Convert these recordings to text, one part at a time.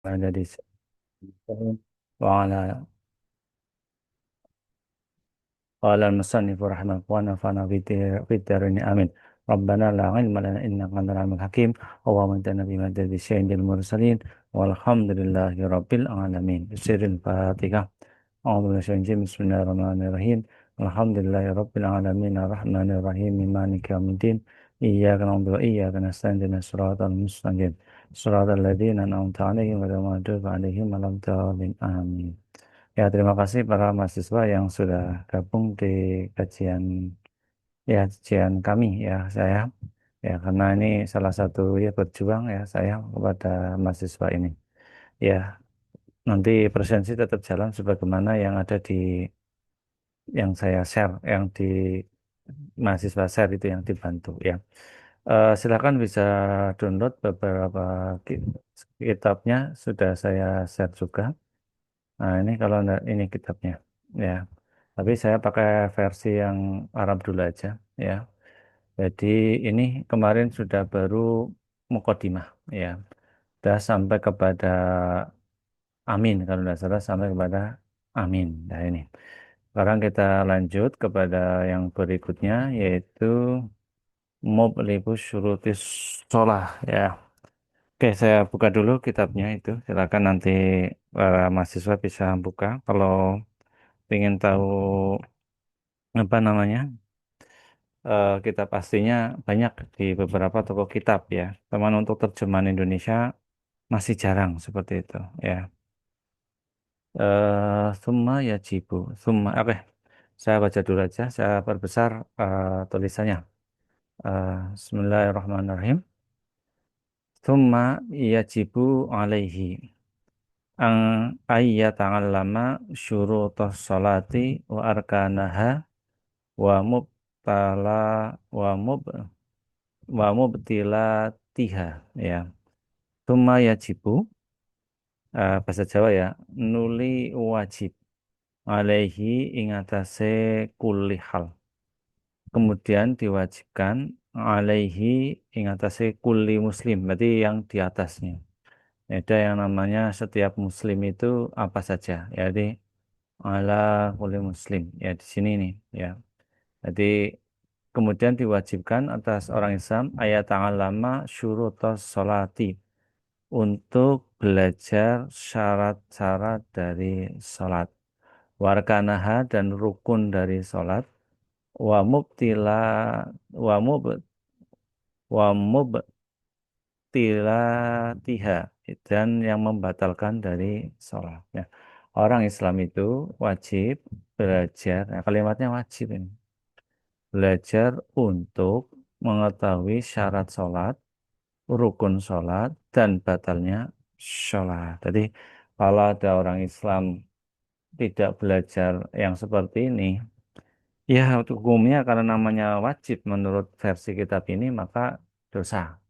ada di وعلى قال المصنف رحمه الله ونفعنا في الدارين آمين ربنا لا علم لنا إنك أنت العليم الحكيم اللهم انتنا بمدد سيد المرسلين والحمد لله رب العالمين سر الفاتحة أعوذ بالله من الشيطان الرجيم بسم الله الرحمن الرحيم الحمد لله رب العالمين الرحمن الرحيم مالك يوم الدين إياك نعبد وإياك نستعين اهدنا الصراط المستقيم صراط الذين أنعمت عليهم غير المغضوب عليهم ولا الضالين آمين. Ya, terima kasih para mahasiswa yang sudah gabung di kajian kajian kami ya saya. Ya, karena ini salah satu ya berjuang ya saya kepada mahasiswa ini. Ya, nanti presensi tetap jalan sebagaimana yang ada di yang saya share, yang di mahasiswa share itu yang dibantu ya. Silakan bisa download beberapa kitabnya sudah saya share juga. Nah, ini kalau ini kitabnya ya. Tapi saya pakai versi yang Arab dulu aja ya. Jadi ini kemarin sudah baru mukadimah ya. Sudah sampai kepada amin kalau tidak salah sampai kepada amin. Nah ini. Sekarang kita lanjut kepada yang berikutnya yaitu Mublibus Syurutis Sholah ya. Oke, saya buka dulu kitabnya itu. Silakan nanti para mahasiswa bisa buka. Kalau ingin tahu apa namanya kitab pastinya banyak di beberapa toko kitab ya. Teman untuk terjemahan Indonesia masih jarang seperti itu ya. Summa yajibu, summa oke. Saya baca dulu aja. Saya perbesar tulisannya. Bismillahirrahmanirrahim. Summa yajibu alaihi ang ayyata'allama syurutus salati wa arkanaha wa mubtala wa mub wa mubtilatiha ya. Tuma yajibu bahasa Jawa ya, nuli wajib alaihi ingatase kulli hal. Kemudian diwajibkan alaihi ingatase kulli muslim, berarti yang di atasnya. Ada yang namanya setiap muslim itu apa saja, ya, jadi ala kulli muslim ya di sini nih ya. Jadi kemudian diwajibkan atas orang Islam ayat ta'alama syurutos sholati untuk belajar syarat-syarat dari sholat warkanaha dan rukun dari sholat wa mubtila wa mub wa mubtilatiha dan yang membatalkan dari sholat ya. Orang Islam itu wajib belajar, nah, kalimatnya wajib ini belajar untuk mengetahui syarat sholat, rukun sholat, dan batalnya sholat. Jadi kalau ada orang Islam tidak belajar yang seperti ini, ya hukumnya karena namanya wajib menurut versi kitab ini, maka dosa.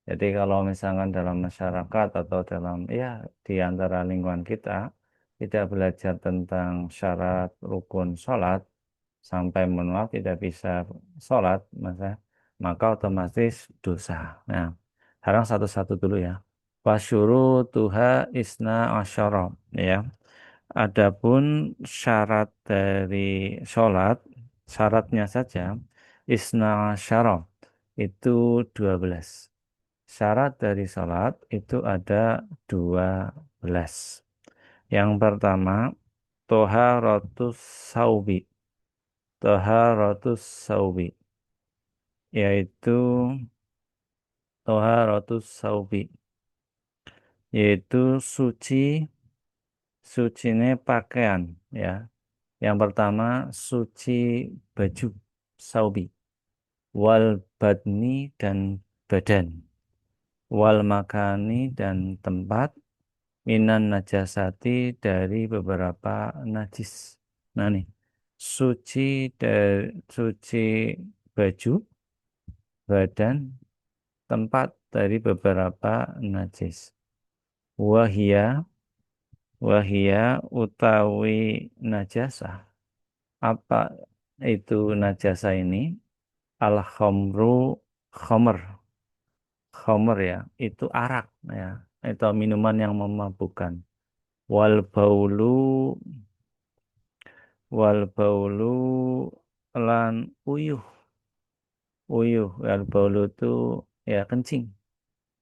Jadi kalau misalkan dalam masyarakat atau dalam ya di antara lingkungan kita tidak belajar tentang syarat rukun sholat sampai menolak tidak bisa sholat maka otomatis dosa. Nah, sekarang satu-satu dulu ya. Wasyuru tuha isna asyara ya. Adapun syarat dari sholat, syaratnya saja isna asyara itu 12. Syarat dari sholat itu ada 12. Yang pertama, toharatus saubi. Toharatus saubi. Yaitu toharatus saubi. Yaitu sucinya pakaian. Ya. Yang pertama, suci baju saubi. Wal badni dan badan. Wal makani dan tempat minan najasati dari beberapa najis. Nah nih, suci dari suci baju, badan, tempat dari beberapa najis. Wahia, wahia utawi najasah. Apa itu najasah ini? Al-khamru, khamr, khamr ya, itu arak ya. atau minuman yang memabukkan. Wal baulu wal baulu lan uyuh. Uyuh, wal baulu itu ya kencing.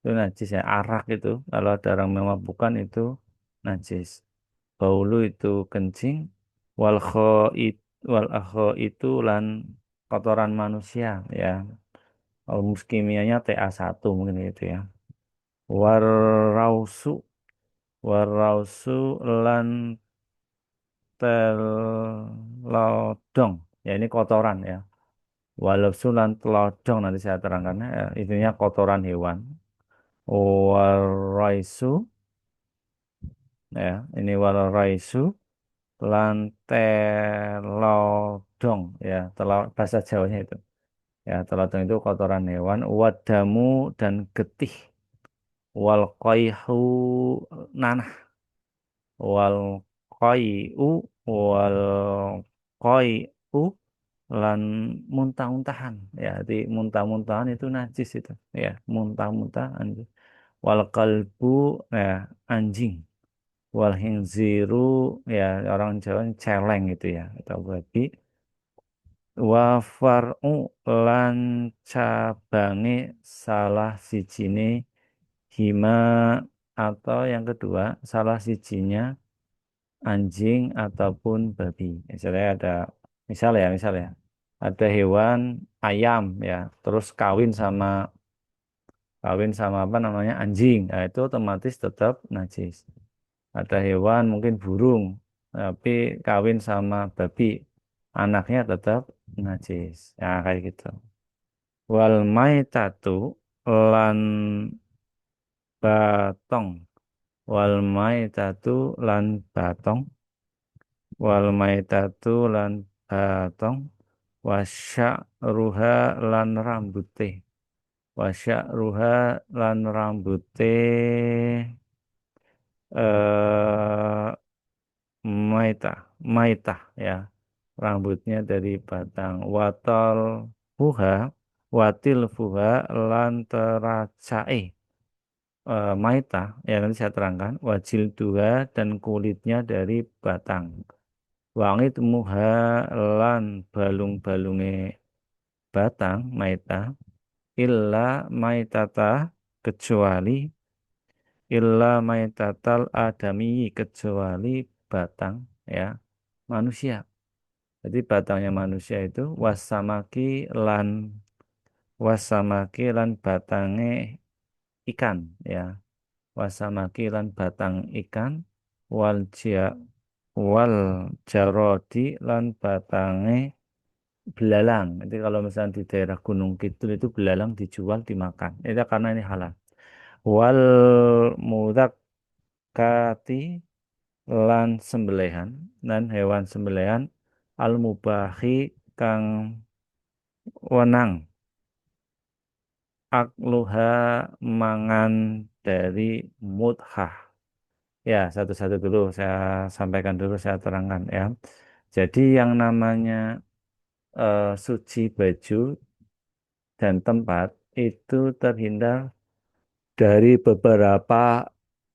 Itu najis ya. Arak itu kalau ada orang memabukkan itu najis. Baulu itu kencing. Wal khoit wal akho itu lan kotoran manusia ya. Rumus kimianya Ta1 mungkin itu ya. Warausu warausu lan telodong. Ya ini kotoran ya. Walausu lan telodong nanti saya terangkan ya. Intinya kotoran hewan. Waraisu ya. Ini waraisu lan telodong ya. Bahasa Jawanya itu. Ya, telodong itu kotoran hewan. Wadamu dan getih. Wal qaihu nanah. Wal qai'u wal qai'u lan muntah-muntahan ya di muntah-muntahan itu najis itu ya muntah-muntahan wal kalbu ya anjing wal hinziru ya orang Jawa celeng itu ya atau babi wa far'u lan cabange salah sijine hima atau yang kedua salah sijinya anjing ataupun babi. Misalnya ada hewan ayam ya, terus kawin sama apa namanya anjing, nah, itu otomatis tetap najis. Ada hewan mungkin burung, tapi kawin sama babi, anaknya tetap najis. Ya kayak gitu. Wal maitatu lan batong. Wal maitatu lan batong. Wal maitatu lan batong wasya ruha lan rambute wasya ruha lan rambute eh maita maita ya rambutnya dari batang watol fuha watil fuha lan teracae maita ya nanti saya terangkan wajil dua dan kulitnya dari batang wangit muha lan balung-balunge batang maita illa maitata kecuali illa maitatal adami kecuali batang ya manusia. Jadi batangnya manusia itu lan wasamaki lan batange ikan ya. Wasamaki lan batang ikan wal wal jarodi lan batange belalang. Jadi kalau misalnya di daerah Gunung Kidul itu belalang dijual dimakan. Itu karena ini halal. Wal mudzakkati lan sembelihan dan hewan sembelihan al mubahi kang wenang akluha mangan dari mudhah. Ya, satu-satu dulu saya sampaikan dulu saya terangkan ya. Jadi yang namanya suci baju dan tempat itu terhindar dari beberapa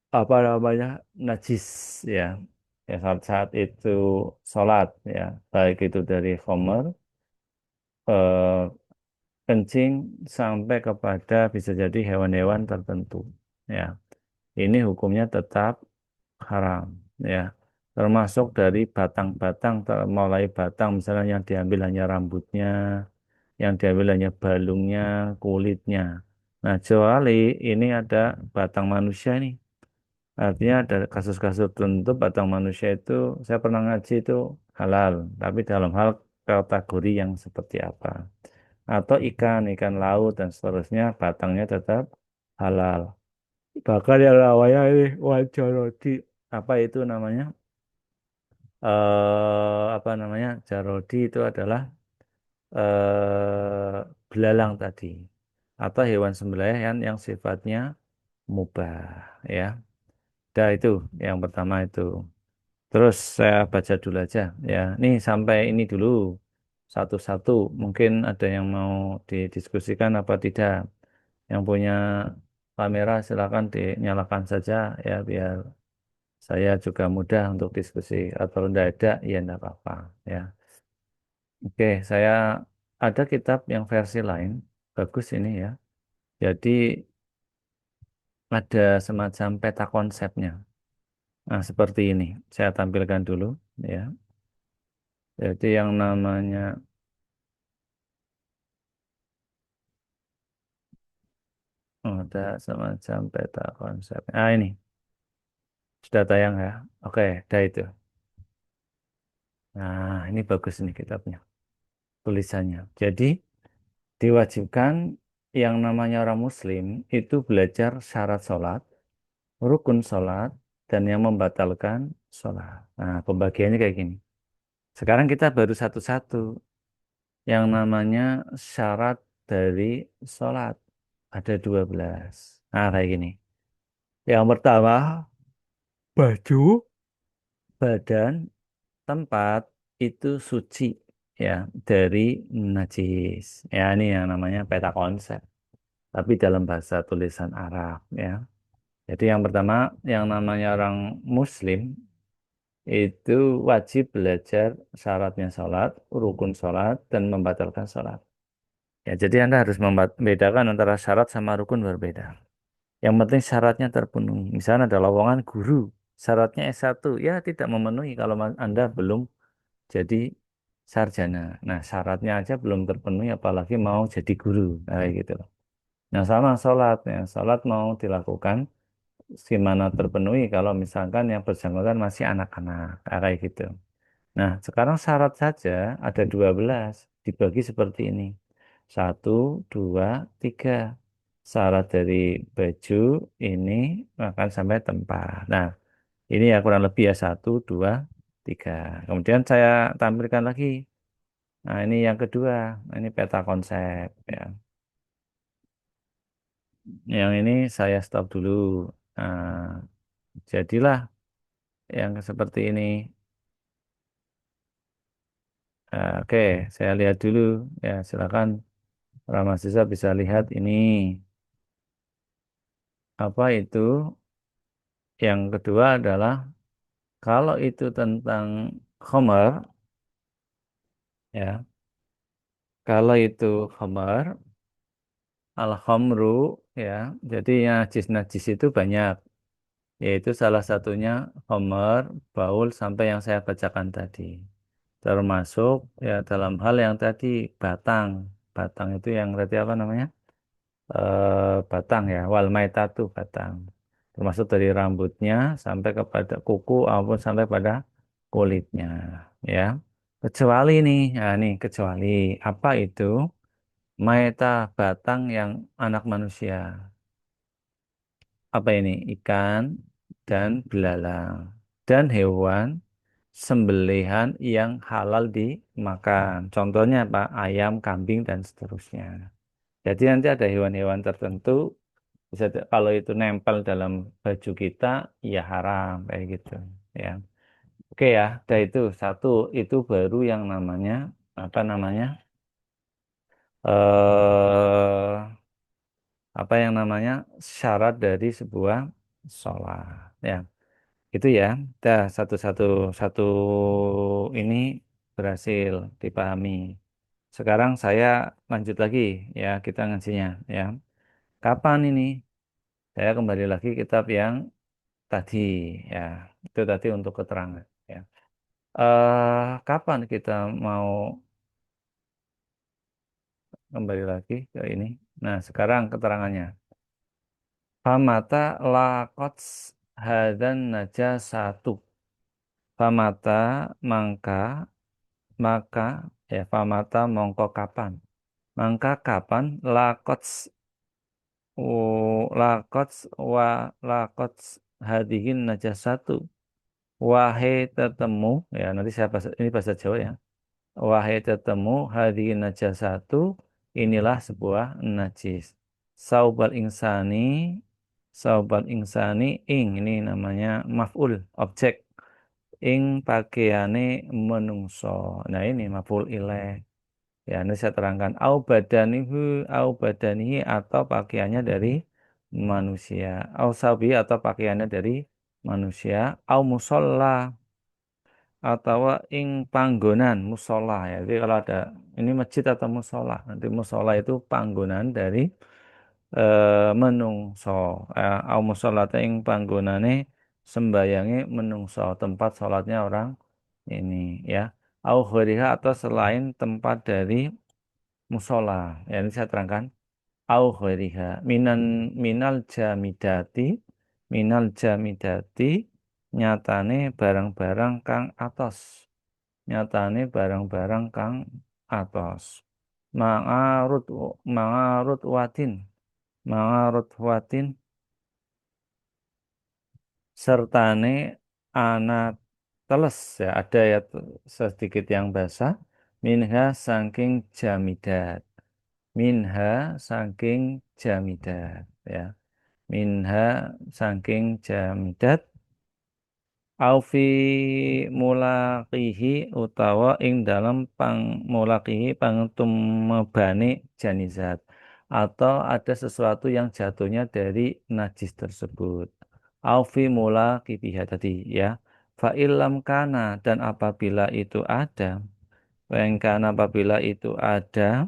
apa namanya najis ya ya saat itu sholat ya baik itu dari khomer eh, kencing sampai kepada bisa jadi hewan-hewan tertentu ya ini hukumnya tetap haram ya termasuk dari batang-batang mulai batang misalnya yang diambil hanya rambutnya yang diambil hanya balungnya kulitnya nah kecuali ini ada batang manusia nih artinya ada kasus-kasus tertentu batang manusia itu saya pernah ngaji itu halal, tapi dalam hal kategori yang seperti apa. Atau ikan laut dan seterusnya batangnya tetap halal. Bahkan yang namanya ini wajarodi apa itu namanya? Apa namanya? Jarodi itu adalah belalang tadi atau hewan sembelihan yang sifatnya mubah ya. Dah itu yang pertama itu. Terus saya baca dulu aja ya. Nih sampai ini dulu satu-satu. Mungkin ada yang mau didiskusikan apa tidak. Yang punya kamera silakan dinyalakan saja ya biar saya juga mudah untuk diskusi atau tidak ada ya tidak apa-apa ya. Oke, saya ada kitab yang versi lain bagus ini ya. Jadi ada semacam peta konsepnya. Nah, seperti ini. Saya tampilkan dulu ya. Jadi yang namanya ada semacam peta konsep. Ah, ini sudah tayang ya. Oke, dah itu. Nah, ini bagus nih kitabnya, tulisannya. Jadi diwajibkan yang namanya orang Muslim itu belajar syarat sholat, rukun sholat, dan yang membatalkan sholat. Nah, pembagiannya kayak gini. Sekarang kita baru satu-satu. Yang namanya syarat dari sholat. Ada 12. Nah, kayak gini. Yang pertama, baju, badan, tempat itu suci ya dari najis. Ya, ini yang namanya peta konsep. Tapi dalam bahasa tulisan Arab ya. Jadi yang pertama, yang namanya orang Muslim itu wajib belajar syaratnya sholat, rukun sholat, dan membatalkan sholat. Ya, jadi Anda harus membedakan antara syarat sama rukun berbeda. Yang penting syaratnya terpenuhi. Misalnya ada lowongan guru, syaratnya S1, ya tidak memenuhi kalau Anda belum jadi sarjana. Nah, syaratnya aja belum terpenuhi, apalagi mau jadi guru. Nah, kayak gitu loh. Nah, sama sholat. Ya, sholat mau dilakukan gimana terpenuhi kalau misalkan yang bersangkutan masih anak-anak. Nah, kayak gitu. Nah, sekarang syarat saja ada 12 dibagi seperti ini. Satu, dua, tiga. Syarat dari baju ini akan sampai tempat. Nah, ini ya kurang lebih ya satu, dua, tiga. Kemudian saya tampilkan lagi. Nah, ini yang kedua. Nah, ini peta konsep ya. Yang ini saya stop dulu. Nah, jadilah yang seperti ini. Oke, saya lihat dulu. Ya, silakan para mahasiswa bisa lihat ini. Apa itu? Yang kedua adalah kalau itu tentang khamar, ya. Kalau itu khamar, al-khamru, ya. Jadi najis-najis itu banyak. Yaitu salah satunya khamar, baul, sampai yang saya bacakan tadi. Termasuk ya dalam hal yang tadi batang. Batang itu yang tadi apa namanya? Batang ya, wal maitatu batang. Termasuk dari rambutnya sampai kepada kuku maupun sampai pada kulitnya, ya. Kecuali nih, nah nih kecuali apa itu? Maita batang yang anak manusia. Apa ini? Ikan dan belalang dan hewan sembelihan yang halal dimakan. Contohnya apa? Ayam, kambing dan seterusnya. Jadi nanti ada hewan-hewan tertentu bisa kalau itu nempel dalam baju kita ya haram kayak gitu ya. Oke ya, ada itu satu itu baru yang namanya apa namanya apa yang namanya syarat dari sebuah sholat ya. Itu ya, dah satu ini berhasil dipahami. Sekarang saya lanjut lagi ya kita ngajinya ya. Kapan ini? Saya kembali lagi kitab yang tadi ya. Itu tadi untuk keterangan ya. Kapan kita mau kembali lagi ke ini? Nah, sekarang keterangannya. Famata lakots hadan najasatu. Famata mangka maka ya famata mongko kapan. Mangka kapan lakots lakots wa lakots hadihin najasatu. Wahai tetemu ya nanti saya bahasa, ini bahasa Jawa ya. Wahai tetemu hadihin najasatu inilah sebuah najis. Saubal insani saubal insani ing ini namanya maf'ul objek ing pakaiane menungso. Nah ini maf'ul ilaih. Ya, ini saya terangkan au badanihi atau pakaiannya dari manusia. Au sabi atau pakaiannya dari manusia. Au musolla atau ing panggonan musola ya. Jadi kalau ada ini masjid atau musola, nanti musola itu panggonan dari menungso. Au musola ing panggonane sembayange menungso, tempat sholatnya orang ini ya. Au ghairiha atau selain tempat dari musola. Ya ini saya terangkan. Au ghairiha minal jamidati nyatane barang-barang kang atos, nyatane barang-barang kang atos, ma'arut ma'arut watin ma'arut watin sertane ana teles ya, ada ya sedikit yang basah, minha saking jamidat, minha saking jamidat ya, minha saking jamidat. Aufi mulaqihi utawa ing dalam pang mulaqihi pangtumebane janizat, atau ada sesuatu yang jatuhnya dari najis tersebut. Aufi mulaqibiha tadi ya. Fa illam kana, dan apabila itu ada, kana apabila itu ada,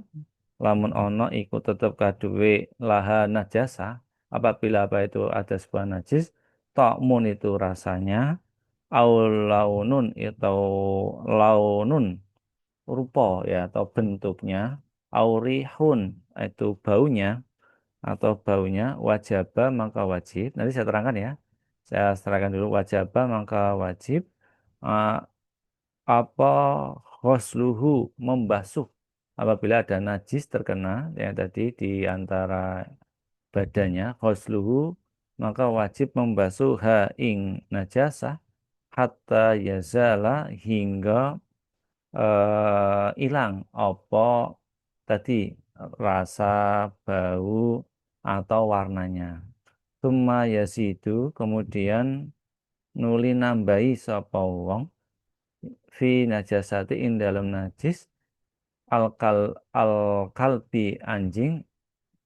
lamun ono iku tetep kaduwe laha najasa, apabila apa itu ada sebuah najis, ta'mun itu rasanya, au launun atau launun rupa ya atau bentuknya, aurihun itu baunya atau baunya, wajaba maka wajib, nanti saya terangkan ya, saya terangkan dulu. Wajaba maka wajib eh, apa ghusluhu, membasuh apabila ada najis terkena yang tadi di antara badannya, ghusluhu maka wajib membasuh ha ing najasah, hatta yazala hingga hilang apa tadi rasa, bau atau warnanya. Tsumma yasidu, kemudian nuli nambahi sapa wong fi najasati ing dalam najis, al kalbi anjing,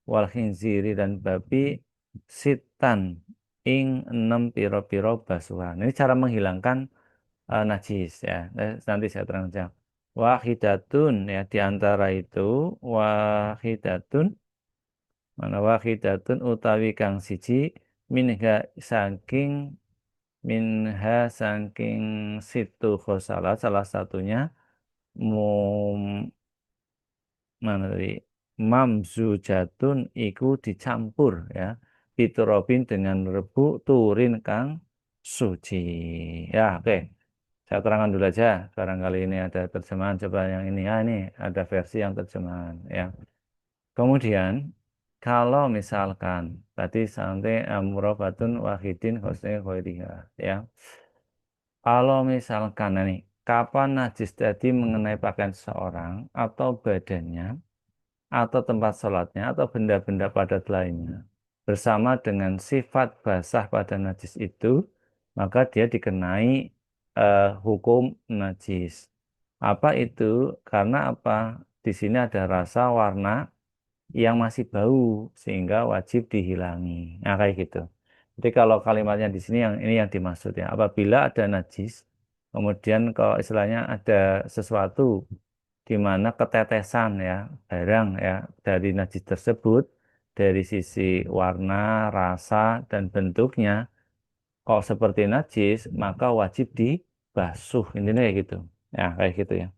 wal khinziri dan babi, sitan ing 6 piro-piro basuhan. Ini cara menghilangkan najis ya. Nanti saya terangkan. Wahidatun ya, di antara itu wahidatun, mana wahidatun utawi kang siji, minha saking saking situ khosalah, salah satunya mum mana tadi, mamzujatun iku dicampur ya, piturobin dengan rebu, turin kang suci ya. Oke, saya terangkan dulu aja, barangkali ini ada terjemahan, coba yang ini ya, ini ada versi yang terjemahan ya. Kemudian kalau misalkan tadi sampai murabatun wahidin husni khairiha ya. Kalau misalkan nih, kapan najis tadi mengenai pakaian seseorang atau badannya atau tempat sholatnya atau benda-benda padat lainnya bersama dengan sifat basah pada najis itu, maka dia dikenai hukum najis. Apa itu? Karena apa? Di sini ada rasa, warna yang masih bau sehingga wajib dihilangi. Nah, kayak gitu. Jadi kalau kalimatnya di sini yang ini yang dimaksud ya. Apabila ada najis, kemudian kalau istilahnya ada sesuatu di mana ketetesan ya, barang ya dari najis tersebut, dari sisi warna, rasa dan bentuknya kalau seperti najis, maka wajib dibasuh. Intinya kayak gitu. Ya, kayak gitu ya.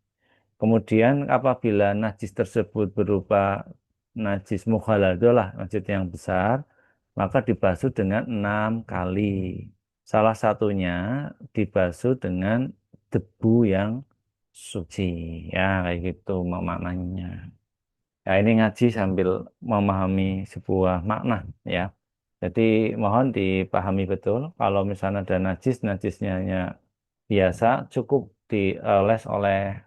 Kemudian apabila najis tersebut berupa najis mukhaladhah lah, najis yang besar, maka dibasuh dengan 6 kali. Salah satunya dibasuh dengan debu yang suci. Ya, kayak gitu maknanya. Ya, ini ngaji sambil memahami sebuah makna ya. Jadi mohon dipahami betul, kalau misalnya ada najis, najisnya hanya biasa, cukup dioles oleh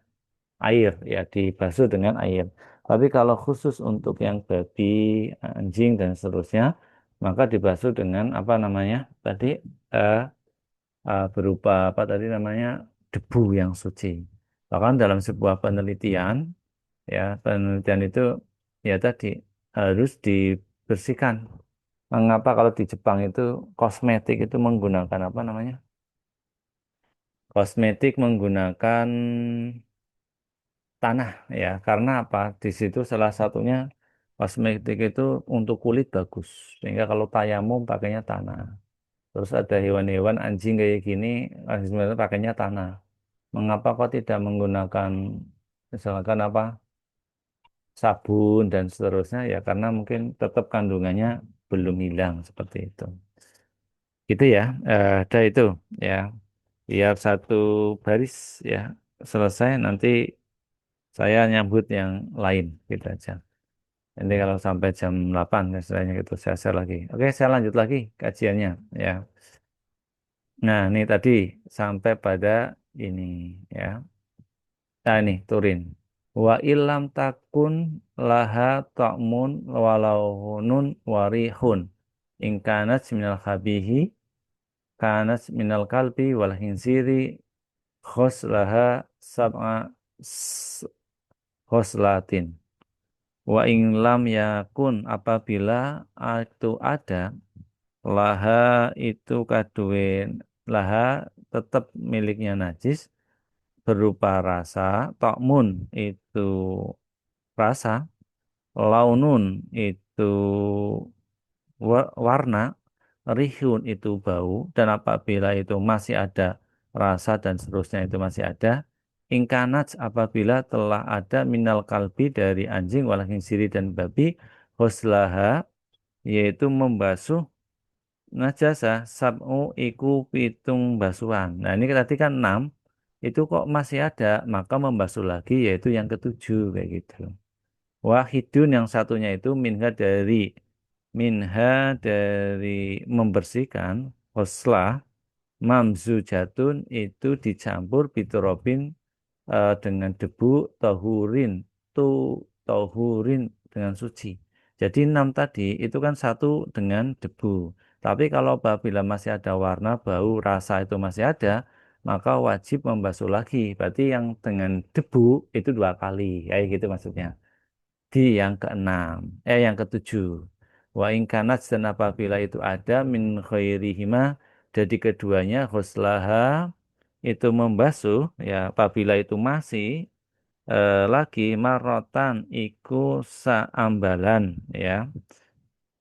air ya, dibasuh dengan air. Tapi kalau khusus untuk yang babi, anjing dan seterusnya, maka dibasuh dengan apa namanya tadi, eh, berupa apa tadi namanya, debu yang suci. Bahkan dalam sebuah penelitian ya, penelitian itu ya tadi harus dibersihkan Mengapa kalau di Jepang itu kosmetik itu menggunakan apa namanya? Kosmetik menggunakan tanah ya, karena apa? Di situ salah satunya kosmetik itu untuk kulit bagus, sehingga kalau tayamum pakainya tanah. Terus ada hewan-hewan anjing kayak gini, sebenarnya pakainya tanah. Mengapa kok tidak menggunakan misalkan apa sabun dan seterusnya? Ya karena mungkin tetap kandungannya belum hilang seperti itu. Gitu ya, ada itu ya. Biar satu baris ya selesai nanti saya nyambut yang lain gitu aja. Nanti kalau sampai jam 8 misalnya gitu saya share lagi. Oke, saya lanjut lagi kajiannya ya. Nah, ini tadi sampai pada ini ya. Nah, ini turin. Wa ilam takun laha ta'mun walau nun warihun. Ingkanat minal khabihi kanat minal kalbi wal hinsiri khoslaha sab'a s- khoslatin. Wa in lam yakun apabila itu ada laha itu kaduin laha tetap miliknya najis berupa rasa tokmun itu rasa launun itu warna rihun itu bau dan apabila itu masih ada rasa dan seterusnya itu masih ada ingkanat apabila telah ada minal kalbi dari anjing walakin siri dan babi hoslaha yaitu membasuh najasa sab'u iku pitung basuhan. Nah ini tadi kan 6 itu kok masih ada maka membasuh lagi yaitu yang ketujuh kayak gitu. Wahidun yang satunya itu minha dari membersihkan hoslah mamzujatun itu dicampur biturobin dengan debu tahurin tu tahurin dengan suci. Jadi 6 tadi itu kan satu dengan debu. Tapi kalau apabila masih ada warna, bau, rasa itu masih ada, maka wajib membasuh lagi. Berarti yang dengan debu itu 2 kali. Kayak gitu maksudnya. Di yang keenam, yang ketujuh. Wa ingkanat dan apabila itu ada min khairihima jadi keduanya khuslaha itu membasuh ya apabila itu masih lagi marotan iku saambalan ya.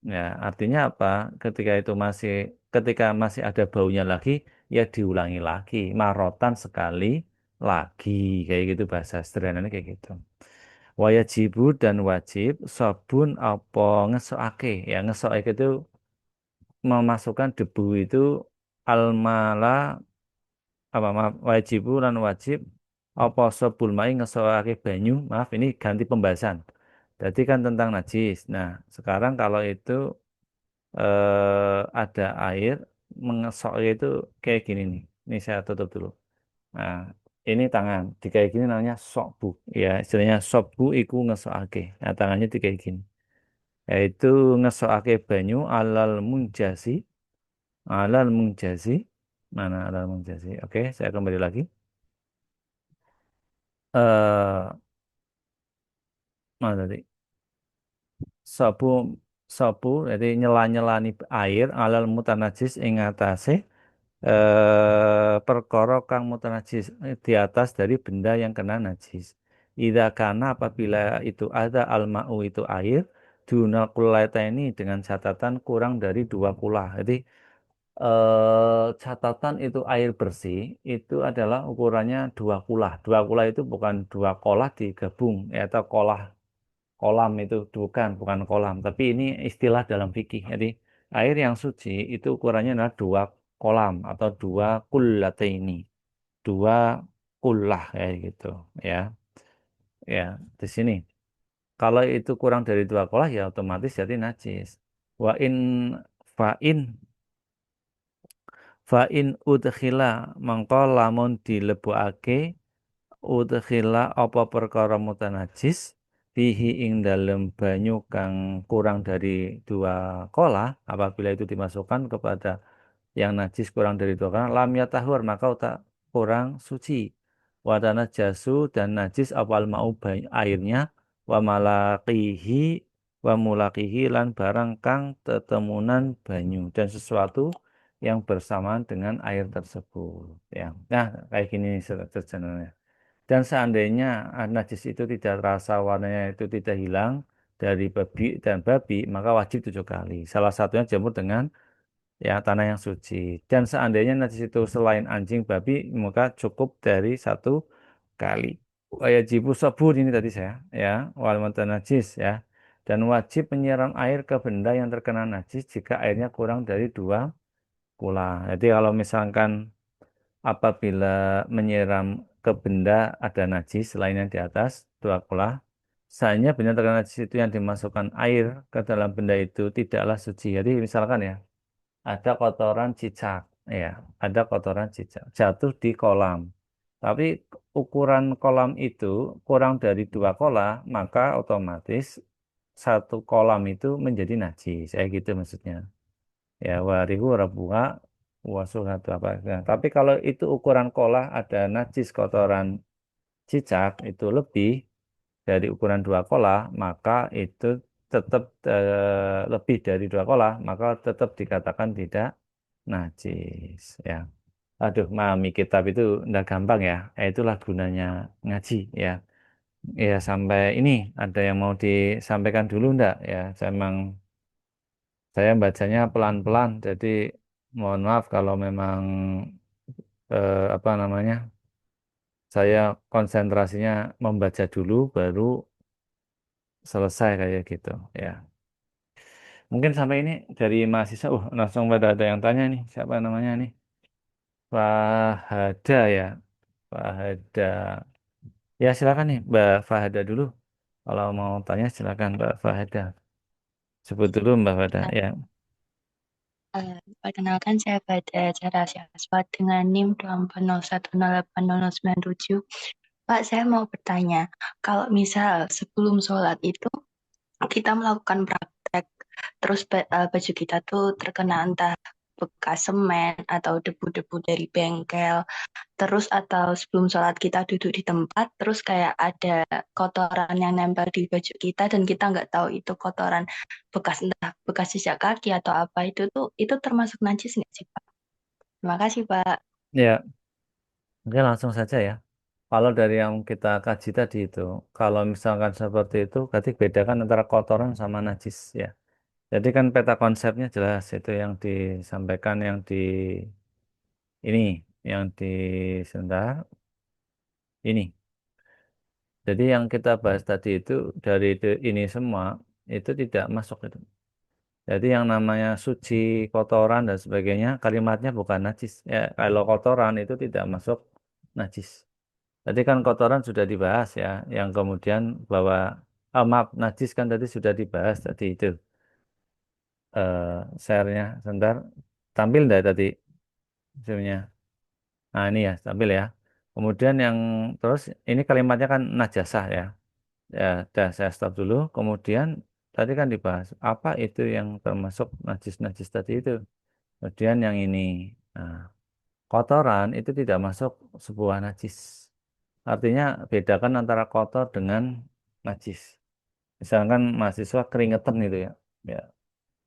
Ya, artinya apa? Ketika masih ada baunya lagi ya diulangi lagi marotan sekali lagi kayak gitu bahasa sederhananya kayak gitu. Wajibu dan wajib sabun apa ngesokake ya ngesokake itu memasukkan debu itu almala apa maaf wajibu dan wajib apa sabul mai ngesokake banyu maaf ini ganti pembahasan jadi kan tentang najis nah sekarang kalau itu ada air mengesok itu kayak gini nih ini saya tutup dulu nah ini tangan di kayak gini namanya sokbu ya istilahnya sokbu iku ngesokake nah tangannya di kayak gini yaitu ngesokake banyu alal munjasi mana alal munjasi oke saya kembali lagi eh mana tadi sabu sabu jadi nyela-nyelani air alal mutanajis ing atase perkara kang mutanajis di atas dari benda yang kena najis idza kana apabila itu ada almau itu air dunal ini dengan catatan kurang dari 2 kula jadi catatan itu air bersih itu adalah ukurannya 2 kula. 2 kula itu bukan 2 kolah digabung ya, atau kolam itu bukan kolam. Tapi ini istilah dalam fikih. Jadi air yang suci itu ukurannya adalah 2 kolam atau 2 kullataini. 2 kullah kayak gitu ya. Ya, di sini. Kalau itu kurang dari 2 kolah ya otomatis jadi najis. Wa in fa in Fa in udkhila mangko lamun dilebokake udkhila apa perkara mutanajis fihi ing dalem banyu kang kurang dari 2 kolah apabila itu dimasukkan kepada yang najis kurang dari 2 kolah lam yatahur maka tak kurang suci wadana jasu dan najis apal mau airnya wa malaqihi wa mulakihi lan barang kang tetemunan banyu dan sesuatu yang bersamaan dengan air tersebut ya. Nah, kayak gini sebenarnya. Dan seandainya najis itu tidak terasa, warnanya itu tidak hilang dari babi dan babi, maka wajib 7 kali. Salah satunya jemur dengan ya tanah yang suci. Dan seandainya najis itu selain anjing babi, maka cukup dari 1 kali. Wajibu sabun ini tadi saya ya, wal najis ya. Dan wajib menyiram air ke benda yang terkena najis jika airnya kurang dari 2 kula. Jadi kalau misalkan apabila menyiram ke benda ada najis selain yang di atas 2 kula, seandainya benda terkena najis itu yang dimasukkan air ke dalam benda itu tidaklah suci. Jadi misalkan ya, ada kotoran cicak, ya, ada kotoran cicak jatuh di kolam. Tapi ukuran kolam itu kurang dari 2 kola, maka otomatis 1 kolam itu menjadi najis. Saya gitu maksudnya. Ya, warihu rabuha wasuhatu apa. Nah, tapi kalau itu ukuran kola ada najis kotoran cicak itu lebih dari ukuran 2 kola, maka itu tetap lebih dari 2 kola, maka tetap dikatakan tidak najis. Ya, aduh, mami kitab itu ndak gampang ya. Itulah gunanya ngaji ya. Ya sampai ini ada yang mau disampaikan dulu ndak ya? Saya bacanya pelan-pelan, jadi mohon maaf kalau memang apa namanya, saya konsentrasinya membaca dulu baru selesai kayak gitu ya. Mungkin sampai ini dari mahasiswa, langsung pada ada yang tanya nih, siapa namanya nih? Fahada ya, Fahada. Ya silakan nih, Mbak Fahada dulu. Kalau mau tanya silakan Mbak Fahada. Sebut dulu Mbak Fahada ya. Perkenalkan saya pada Cara Siswa dengan NIM 240108097. Pak, saya mau bertanya, kalau misal sebelum sholat itu kita melakukan praktek, terus baju kita tuh terkena entah bekas semen atau debu-debu dari bengkel, terus atau sebelum sholat kita duduk di tempat, terus kayak ada kotoran yang nempel di baju kita dan kita nggak tahu itu kotoran bekas entah bekas jejak kaki atau apa itu termasuk najis nggak sih Pak? Terima kasih Pak. Ya, mungkin langsung saja ya. Kalau dari yang kita kaji tadi itu, kalau misalkan seperti itu, berarti bedakan antara kotoran sama najis ya. Jadi kan peta konsepnya jelas itu yang disampaikan ini yang di sebentar ini. Jadi yang kita bahas tadi itu dari ini semua itu tidak masuk itu. Jadi yang namanya suci, kotoran dan sebagainya kalimatnya bukan najis. Ya, kalau kotoran itu tidak masuk najis. Tadi kan kotoran sudah dibahas ya, yang kemudian bahwa maaf, najis kan tadi sudah dibahas tadi itu. eh share-nya sebentar. Tampil enggak tadi zoom-nya? Nah, ini ya, tampil ya. Kemudian yang terus ini kalimatnya kan najasah ya. Ya, dah saya stop dulu. Kemudian tadi kan dibahas apa itu yang termasuk najis-najis tadi itu. Kemudian yang ini, nah, kotoran itu tidak masuk sebuah najis. Artinya bedakan antara kotor dengan najis. Misalkan mahasiswa keringetan itu ya, ya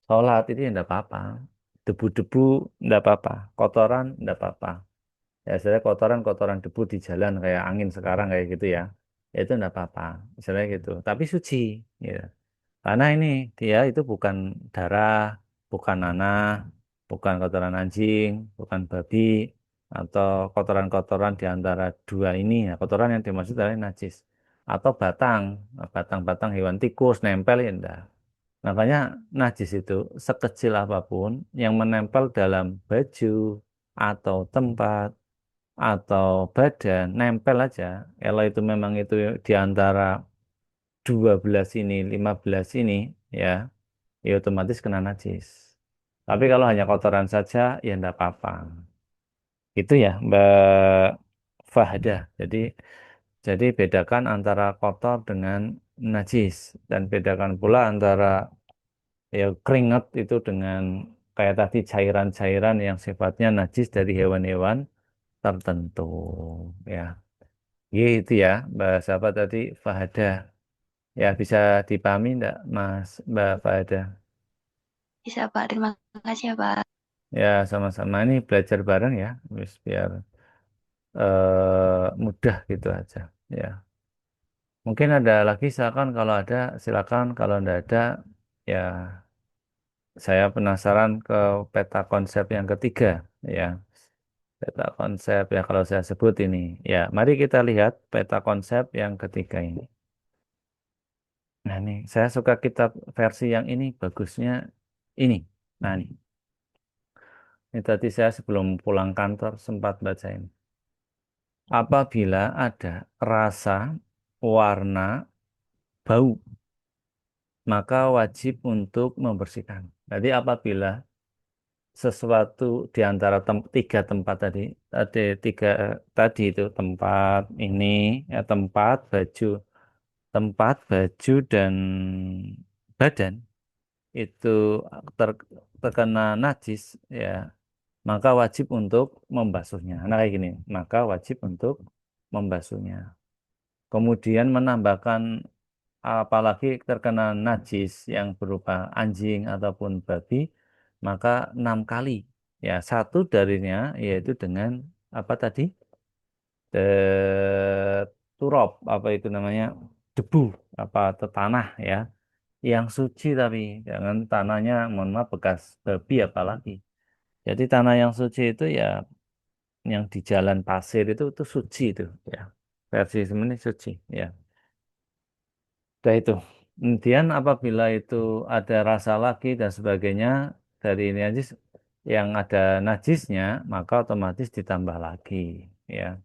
sholat itu ya enggak apa-apa. Debu-debu enggak apa-apa. Kotoran enggak apa-apa. Ya misalnya kotoran-kotoran debu di jalan kayak angin sekarang kayak gitu ya. Ya itu enggak apa-apa. Misalnya gitu. Tapi suci. Ya. Karena ini dia itu bukan darah, bukan nanah, bukan kotoran anjing, bukan babi, atau kotoran-kotoran di antara dua ini. Ya, kotoran yang dimaksud adalah najis. Atau batang, batang-batang hewan tikus nempel ya enggak. Makanya najis itu sekecil apapun yang menempel dalam baju atau tempat atau badan, nempel aja. Kalau itu memang itu di antara 12 ini, 15 ini, ya, ya otomatis kena najis. Tapi kalau hanya kotoran saja, ya enggak apa-apa. Itu ya, Mbak Fahda. Jadi bedakan antara kotor dengan najis. Dan bedakan pula antara ya keringat itu dengan kayak tadi cairan-cairan yang sifatnya najis dari hewan-hewan tertentu. Ya, gitu ya, Mbak siapa tadi? Fahda. Ya, bisa dipahami enggak, Mas Mbak Faida? Bisa Pak, terima kasih ya Pak. Ya, sama-sama ini belajar bareng ya, biar mudah gitu aja. Ya, mungkin ada lagi, silakan kalau ada, silakan kalau enggak ada, ya saya penasaran ke peta konsep yang ketiga, ya. Peta konsep ya kalau saya sebut ini. Ya, mari kita lihat peta konsep yang ketiga ini. Nah, nih, saya suka kitab versi yang ini, bagusnya ini. Nah, ini tadi saya sebelum pulang kantor sempat baca ini. Apabila ada rasa, warna, bau, maka wajib untuk membersihkan. Jadi apabila sesuatu di antara tiga tempat tadi, tiga tadi itu tempat ini, ya tempat, baju dan badan itu ter- terkena najis, ya maka wajib untuk membasuhnya. Nah kayak gini, maka wajib untuk membasuhnya. Kemudian menambahkan apalagi terkena najis yang berupa anjing ataupun babi, maka 6 kali. Ya, satu darinya yaitu dengan apa tadi? Turop, apa itu namanya? Debu, apa atau tanah ya. Yang suci tapi jangan tanahnya, mohon maaf, bekas babi apalagi. Jadi tanah yang suci itu ya yang di jalan pasir itu suci itu ya. Versi sebenarnya suci ya. Udah itu. Kemudian apabila itu ada rasa lagi dan sebagainya dari ini aja yang ada najisnya, maka otomatis ditambah lagi ya.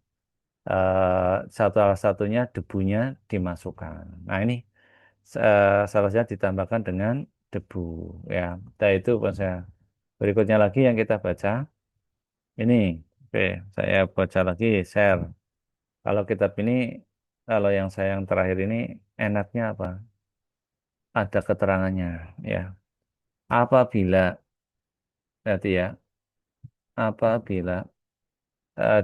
Salah satunya debunya dimasukkan. Nah ini salahnya ditambahkan dengan debu ya. Nah itu saya berikutnya lagi yang kita baca ini. Oke, saya baca lagi share. Kalau kitab ini, kalau yang saya yang terakhir ini enaknya apa? Ada keterangannya ya. Apabila berarti ya, apabila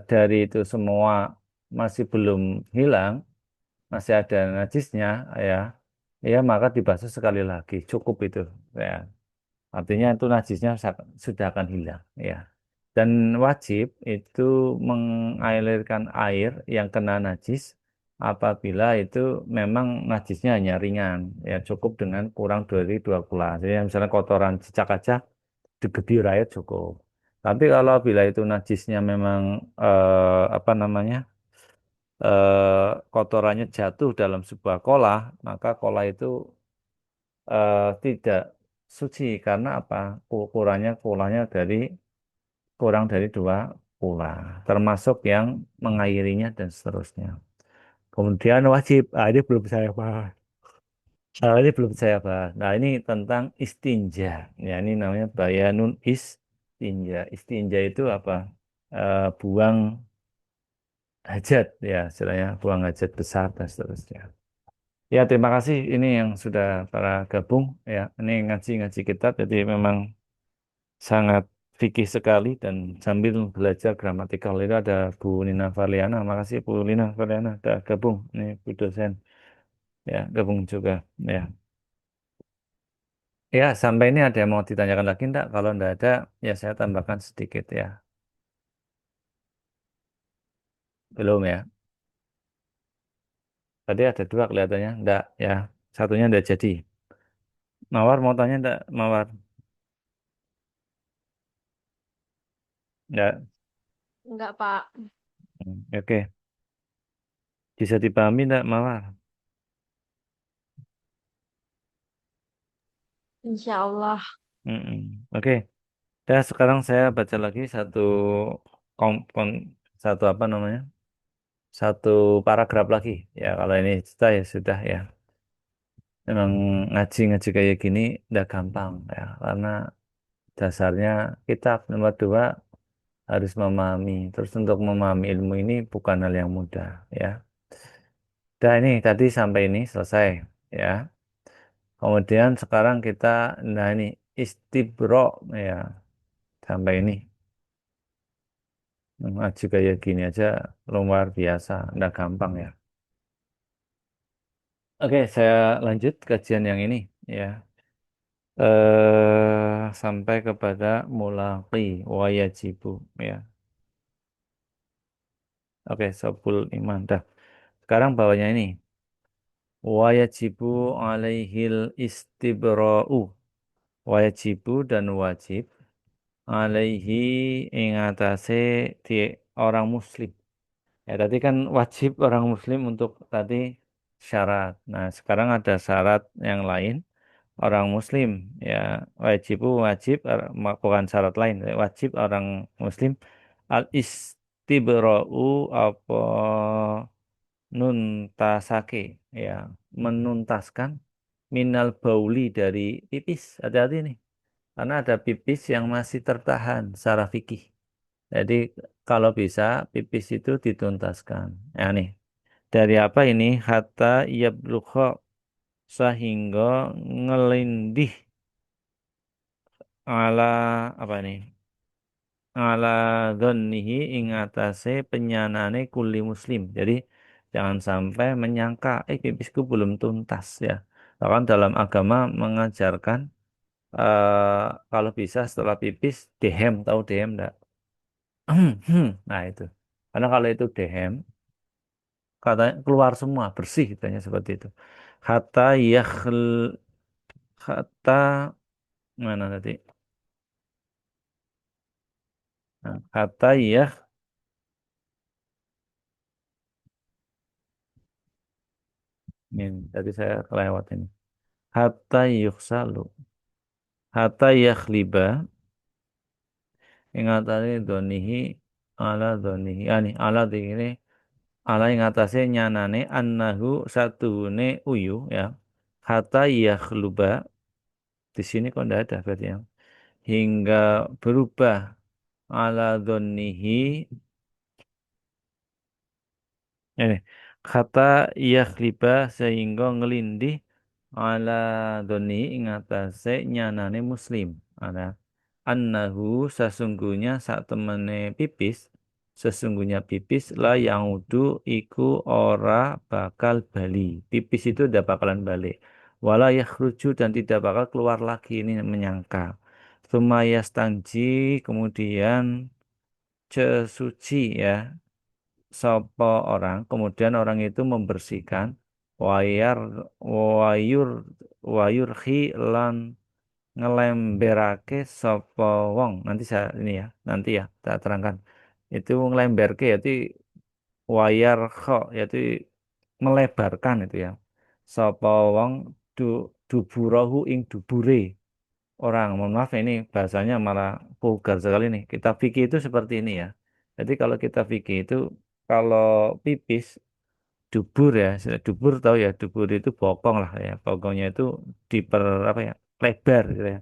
dari itu semua masih belum hilang, masih ada najisnya ya, ya maka dibasuh sekali lagi, cukup itu ya. Artinya itu najisnya sudah akan hilang ya. Dan wajib itu mengalirkan air yang kena najis apabila itu memang najisnya hanya ringan ya, cukup dengan kurang dari 2 kula. Jadi misalnya kotoran cicak aja digebyur air cukup. Tapi kalau bila itu najisnya memang apa namanya, kotorannya jatuh dalam sebuah kolah, maka kolah itu tidak suci karena apa? Ukurannya kulanya kurang dari 2 kula, termasuk yang mengairinya dan seterusnya. Kemudian wajib, ini belum saya bahas. Ini belum saya bahas. Nah, ini tentang istinja. Ya, ini namanya bayanun istinja. Istinja itu apa? Buang hajat, ya, istilahnya buang hajat besar dan seterusnya. Ya, terima kasih. Ini yang sudah para gabung. Ya, ini ngaji-ngaji kitab. Jadi memang sangat fikih sekali dan sambil belajar gramatikal itu ada Bu Nina Varliana. Makasih Bu Nina Varliana sudah gabung. Ini Bu dosen. Ya, gabung juga. Ya. Ya, sampai ini ada yang mau ditanyakan lagi enggak? Kalau enggak ada, ya saya tambahkan sedikit ya. Belum ya. Tadi ada 2 kelihatannya. Enggak ya. Satunya enggak jadi. Mawar mau tanya enggak? Mawar. Enggak. Enggak, Pak. Oke. Bisa dipahami enggak Mawar? Insya Allah. Mm-mm. Oke. Ya, sekarang saya baca lagi satu kom, kom- satu apa namanya? Satu paragraf lagi. Ya, kalau ini sudah ya sudah ya. Memang ngaji-ngaji kayak gini udah gampang ya, karena dasarnya kitab nomor 2 harus memahami. Terus untuk memahami ilmu ini bukan hal yang mudah ya. Nah ini tadi sampai ini selesai ya. Kemudian sekarang kita, nah ini istibro ya, sampai ini. Ngaji kayak gini aja luar biasa, udah gampang ya. Oke, saya lanjut kajian yang ini ya. Sampai kepada mulaqi wa yajibu ya. Oke, sobul iman. Dah. Sekarang bawahnya ini. Wa yajibu alaihil istibra'u. Wajibu dan wajib alaihi ingatase di orang muslim. Ya tadi kan wajib orang muslim untuk tadi syarat. Nah sekarang ada syarat yang lain orang muslim ya wajibu wajib bukan syarat lain wajib orang muslim al istibra'u apa nuntasake ya menuntaskan minal bauli dari pipis hati-hati nih karena ada pipis yang masih tertahan secara fikih. Jadi kalau bisa pipis itu dituntaskan. Ya nih, dari apa ini? Hatta yablugha sehingga ngelindih ala apa ini? Ala dzannihi ing atase penyanane kuli muslim. Jadi jangan sampai menyangka pipisku belum tuntas ya. Bahkan dalam agama mengajarkan kalau bisa setelah pipis dehem, tahu dehem enggak? Nah itu. Karena kalau itu dehem, katanya keluar semua, bersih katanya seperti itu. Kata yakhl kata mana tadi? Nah, kata ini tadi saya kelewat ini. Hatta yukhsalu. Hatta yakhliba ingatane donihi ala donihi. Ani ala ini ala ing atase nyanane annahu satune uyu ya. Hatta yakhluba di sini kok enggak ada berarti ya. Hingga berubah ala dhonnihi ini kata yakhliba sehingga ngelindih ala dhoni ing atase nyanane muslim ada annahu sesungguhnya sak temene pipis sesungguhnya pipis la yaudu iku ora bakal bali pipis itu udah bakalan balik wala yakhruju dan tidak bakal keluar lagi ini menyangka Sumayastanji kemudian sesuci ya sapa orang kemudian orang itu membersihkan wayar wayur wayurhi lan ngelemberake sapa wong nanti saya ini ya nanti ya tak terangkan itu ngelemberke yaitu wayar kho yaitu melebarkan itu ya sapa wong duburahu ing dubure orang. Mohon maaf ini bahasanya malah vulgar sekali nih. Kita fikih itu seperti ini ya. Jadi kalau kita fikih itu kalau pipis dubur ya, dubur tahu ya, dubur itu bokong lah ya. Bokongnya itu diper apa ya? Lebar gitu ya.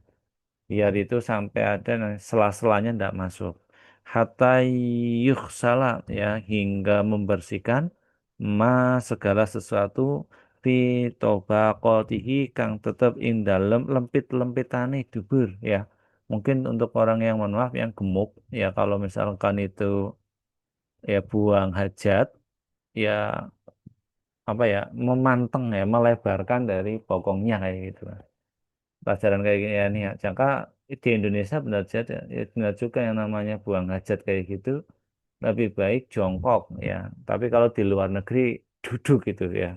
Biar itu sampai ada sela-selanya tidak masuk. Hatta yukhsala ya hingga membersihkan ma segala sesuatu fi tobaqotihi kang tetap ing dalem lempit-lempitane dubur ya. Mungkin untuk orang yang mohon maaf yang gemuk ya kalau misalkan itu ya buang hajat ya apa ya memanteng ya melebarkan dari bokongnya kayak gitu pelajaran kayak gini ya nih ya. Jangka di Indonesia benar saja, ya, benar juga yang namanya buang hajat kayak gitu lebih baik jongkok ya. Tapi kalau di luar negeri duduk gitu ya.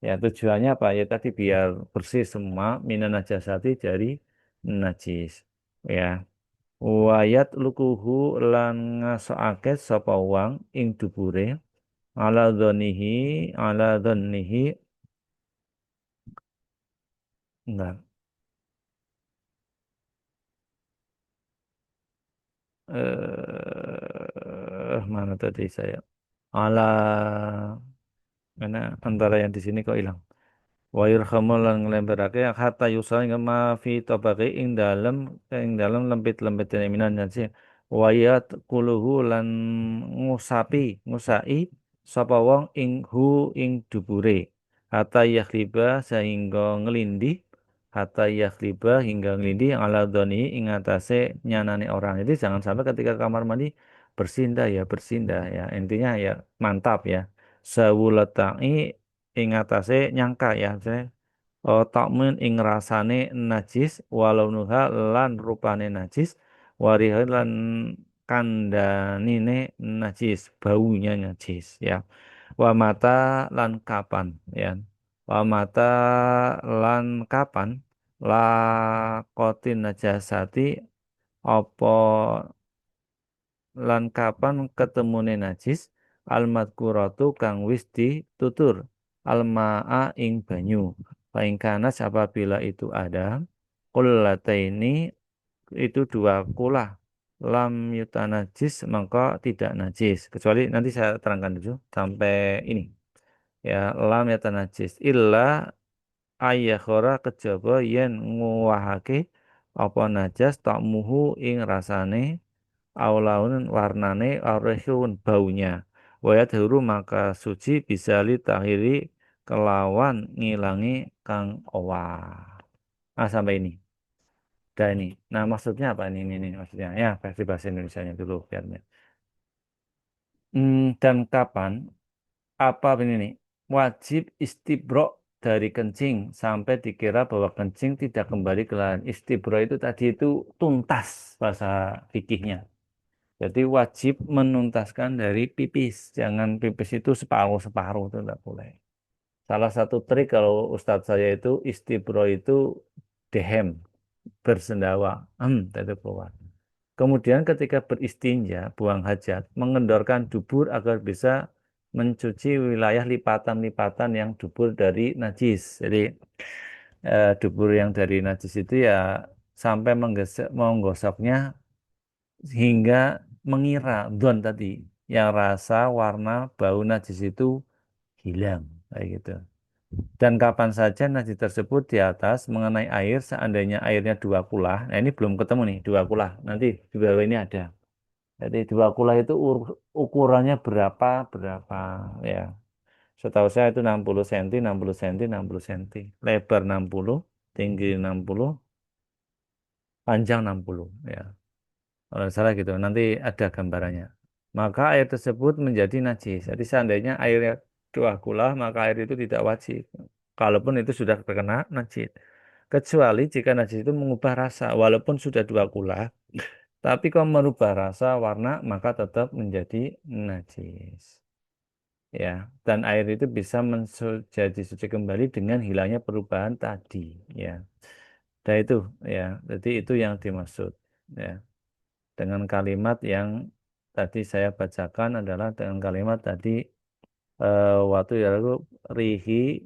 Ya tujuannya apa? Ya tadi biar bersih semua minan najasati dari najis. Ya. Wayat lukuhu lan ngasoake sapa wang ing dubure ala dzonihi ala dzonihi enggak mana tadi saya ala mana antara yang di sini kok hilang wa yurhamu lan nglembarake hatta yusal ma fi tabaqi ing dalem lempit-lempit minan nasi wa kuluhu lan ngusai sapa wong ing dubure hatta yakhliba sehingga ngelindih hatta yakhliba hingga ngelindih ala dhoni ing atase nyanane orang jadi jangan sampai ketika kamar mandi bersindah ya intinya ya mantap ya sawulatai ing atase nyangka ya. Maksudnya, takmin ing rasane najis walau nuha lan rupane najis warihan lan kandanine najis baunya najis ya wa mata lan kapan ya wa mata lan kapan lakotin najasati apa lan kapan ketemune najis al madkuratu kang wis ditutur al maa ing banyu paingkanas apabila itu ada kullataini itu dua kulah lam yuta najis maka tidak najis kecuali nanti saya terangkan dulu sampai ini ya lam yuta najis illa ayyakhora kejaba yen nguwahake apa najas takmuhu ing rasane aulaun warnane arihun baunya wayat huru maka suci bisa litahiri kelawan ngilangi kang owah sampai ini dah ini nah maksudnya apa ini maksudnya ya versi bahasa Indonesianya dulu biar dan kapan apa ini nih wajib istibro dari kencing sampai dikira bahwa kencing tidak kembali ke lahan istibro itu tadi itu tuntas bahasa fikihnya. Jadi wajib menuntaskan dari pipis. Jangan pipis itu separuh-separuh itu tidak boleh. Salah satu trik kalau ustadz saya itu istibro itu dehem, bersendawa. Itu keluar. Kemudian ketika beristinja, buang hajat, mengendorkan dubur agar bisa mencuci wilayah lipatan-lipatan yang dubur dari najis. Jadi dubur yang dari najis itu ya sampai menggosoknya hingga mengira don tadi yang rasa warna bau najis itu hilang kayak gitu. Dan kapan saja najis tersebut di atas mengenai air seandainya airnya dua kulah. Nah ini belum ketemu nih dua kulah. Nanti di bawah ini ada. Jadi dua kulah itu ukurannya berapa berapa ya. Setahu saya itu 60 cm, 60 cm, 60 cm. Lebar 60, tinggi 60, panjang 60 ya. Kalau nggak salah gitu, nanti ada gambarannya. Maka air tersebut menjadi najis. Jadi seandainya airnya dua kula, maka air itu tidak wajib. Kalaupun itu sudah terkena najis. Kecuali jika najis itu mengubah rasa, walaupun sudah dua kula, tapi kalau merubah rasa, warna, maka tetap menjadi najis. Ya, dan air itu bisa menjadi suci kembali dengan hilangnya perubahan tadi. Ya, dan itu ya, jadi itu yang dimaksud. Ya dengan kalimat yang tadi saya bacakan adalah dengan kalimat tadi waktu ya lalu rihi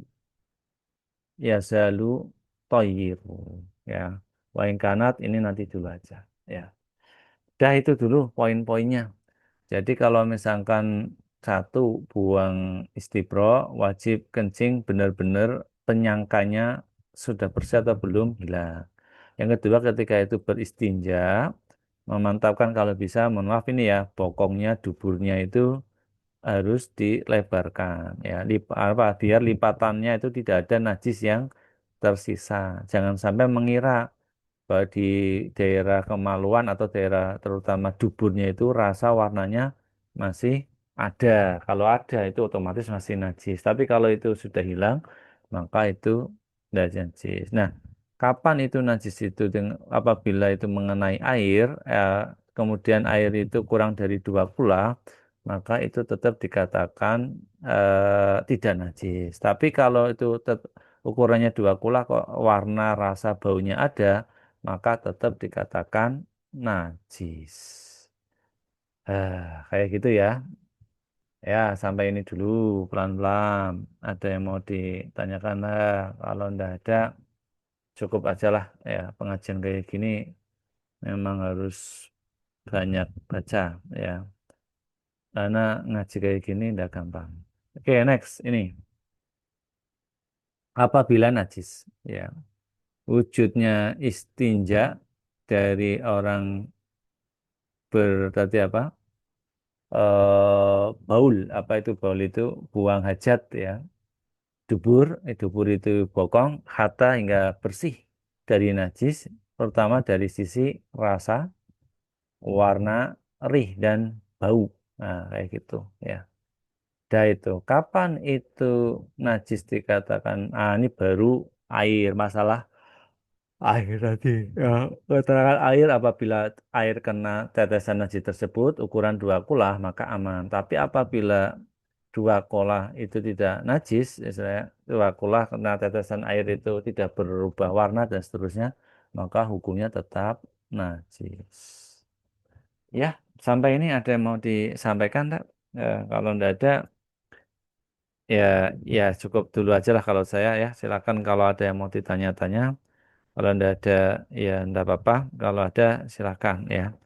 yazalu toyiru ya waingkanat ini nanti dulu aja ya dah itu dulu poin-poinnya jadi kalau misalkan satu buang istibro wajib kencing benar-benar penyangkanya sudah bersih atau belum hilang yang kedua ketika itu beristinja memantapkan kalau bisa mohon maaf ini ya bokongnya duburnya itu harus dilebarkan ya apa biar lipatannya itu tidak ada najis yang tersisa jangan sampai mengira bahwa di daerah kemaluan atau daerah terutama duburnya itu rasa warnanya masih ada kalau ada itu otomatis masih najis tapi kalau itu sudah hilang maka itu tidak najis nah kapan itu najis itu apabila itu mengenai air, kemudian air itu kurang dari dua kula, maka itu tetap dikatakan tidak najis. Tapi kalau itu ukurannya dua kula kok warna rasa baunya ada, maka tetap dikatakan najis. Kayak gitu ya. Ya, sampai ini dulu pelan-pelan. Ada yang mau ditanyakan? Kalau enggak ada. Cukup aja lah ya pengajian kayak gini memang harus banyak baca ya karena ngaji kayak gini tidak gampang. Oke, next ini apabila najis ya wujudnya istinja dari orang berarti apa baul apa itu baul itu buang hajat ya dubur itu bokong hatta hingga bersih dari najis terutama dari sisi rasa warna rih dan bau. Nah, kayak gitu ya. itu. Kapan itu najis dikatakan, ini baru air, masalah air tadi. Ya, keterangan air apabila air kena tetesan najis tersebut ukuran 2 kula maka aman. Tapi apabila 2 kula itu tidak najis, misalnya 2 kula kena tetesan air itu tidak berubah warna dan seterusnya, maka hukumnya tetap najis. Ya, sampai ini ada yang mau disampaikan, tak? Kalau tidak ada, ya, ya cukup dulu aja lah kalau saya ya. Silakan kalau ada yang mau ditanya-tanya. Kalau tidak ada, ya tidak apa-apa. Kalau ada, silakan ya.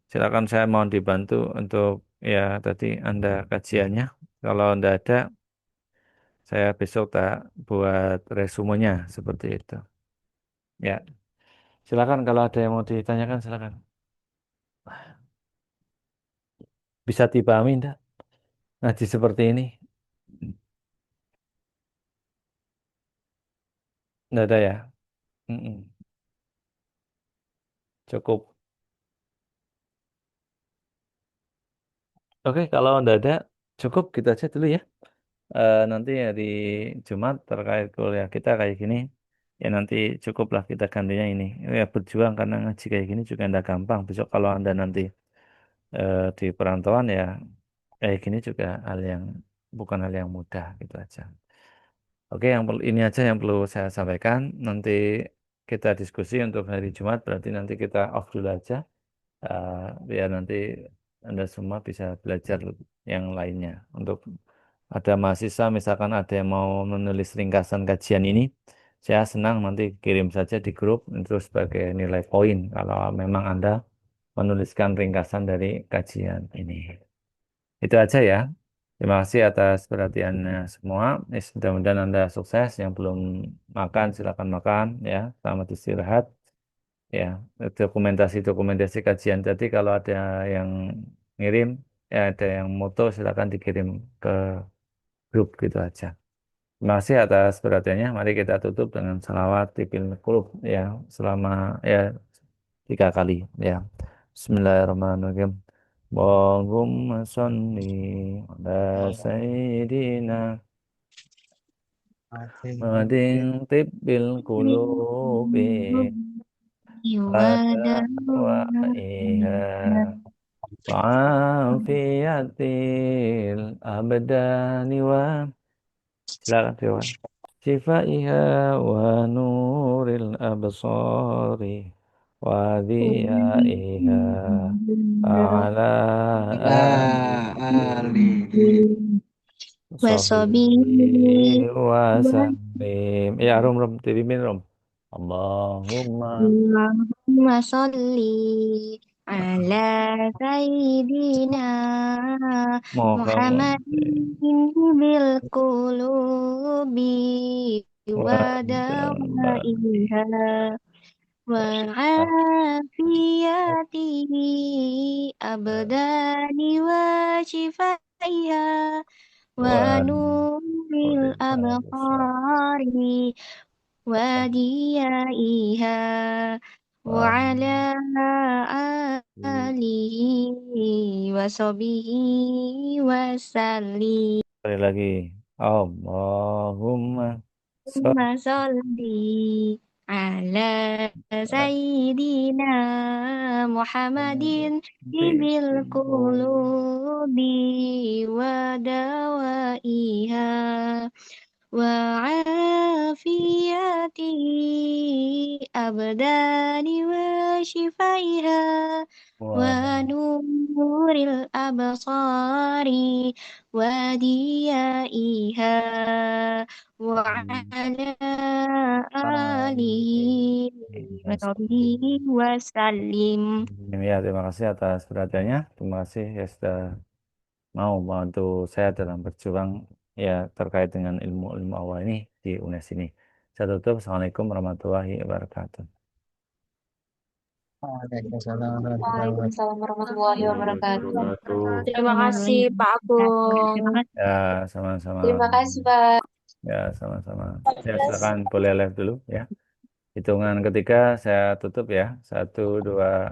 Silakan saya mau dibantu untuk ya tadi Anda kajiannya. Kalau tidak ada, saya besok tak buat resumenya seperti itu. Ya, silakan kalau ada yang mau ditanyakan, silakan. Bisa dipahami enggak? Ngaji seperti ini? Tidak ada ya? Mm-mm. Cukup. Oke, kalau tidak ada, cukup gitu aja dulu ya. Nanti hari Jumat terkait kuliah kita kayak gini, ya nanti cukuplah kita gantinya ini. Ya berjuang karena ngaji kayak gini juga tidak gampang. Besok kalau Anda nanti di perantauan ya kayak gini juga hal yang bukan hal yang mudah gitu aja. Oke, yang perlu ini aja yang perlu saya sampaikan. Nanti kita diskusi untuk hari Jumat, berarti nanti kita off dulu aja. eh, Biar nanti Anda semua bisa belajar yang lainnya. Untuk ada mahasiswa, misalkan ada yang mau menulis ringkasan kajian ini, saya senang nanti kirim saja di grup itu sebagai nilai poin kalau memang Anda menuliskan ringkasan dari kajian ini. Itu aja ya. Terima kasih atas perhatiannya semua. Mudah-mudahan Anda sukses. Yang belum makan, silakan makan ya. Selamat istirahat. Ya, dokumentasi kajian tadi kalau ada yang ngirim, ya ada yang moto silakan dikirim ke grup gitu aja. Terima kasih atas perhatiannya. Mari kita tutup dengan salawat tipil qulub ya selama ya 3 kali ya. Bismillahirrahmanirrahim. Allahumma sholli ala sayyidina Muhammadin tibbil qulubi wa dawaiha wa'afiyatil abdani wa silakan Dewan. Shifaiha wa nuril absari wa dhiyaiha ala alihi sahbihi wa sallim. Ya, Rum, dipimpin Rum. Allahumma Allahumma sholli ala sayyidina Muhammad Muhammadin bil qulubi wa wa dawaiha wa afiyatihi abdani wa shifaiha wa nuril abqari وديائها وعلى آله وصحبه وسلم Sekali lagi. Allahumma اللهم صل على سيدنا محمد طب salli القلوب ودوائها وعافيته أبدان وشفائها wa ونور الأبصار وديائها وعلى آله وصحبه وسلم. Ya, terima kasih atas perhatiannya. Terima kasih ya sudah mau membantu saya dalam berjuang ya terkait dengan ilmu-ilmu awal ini di UNES ini. Saya tutup. Assalamualaikum warahmatullahi wabarakatuh. Waalaikumsalam warahmatullahi wabarakatuh. Terima kasih Pak Agung. Terima kasih. Ya, sama-sama. Terima kasih, Pak. Ya, sama-sama. Ya, silakan boleh live dulu ya. Hitungan ketiga saya tutup ya. 1, 2,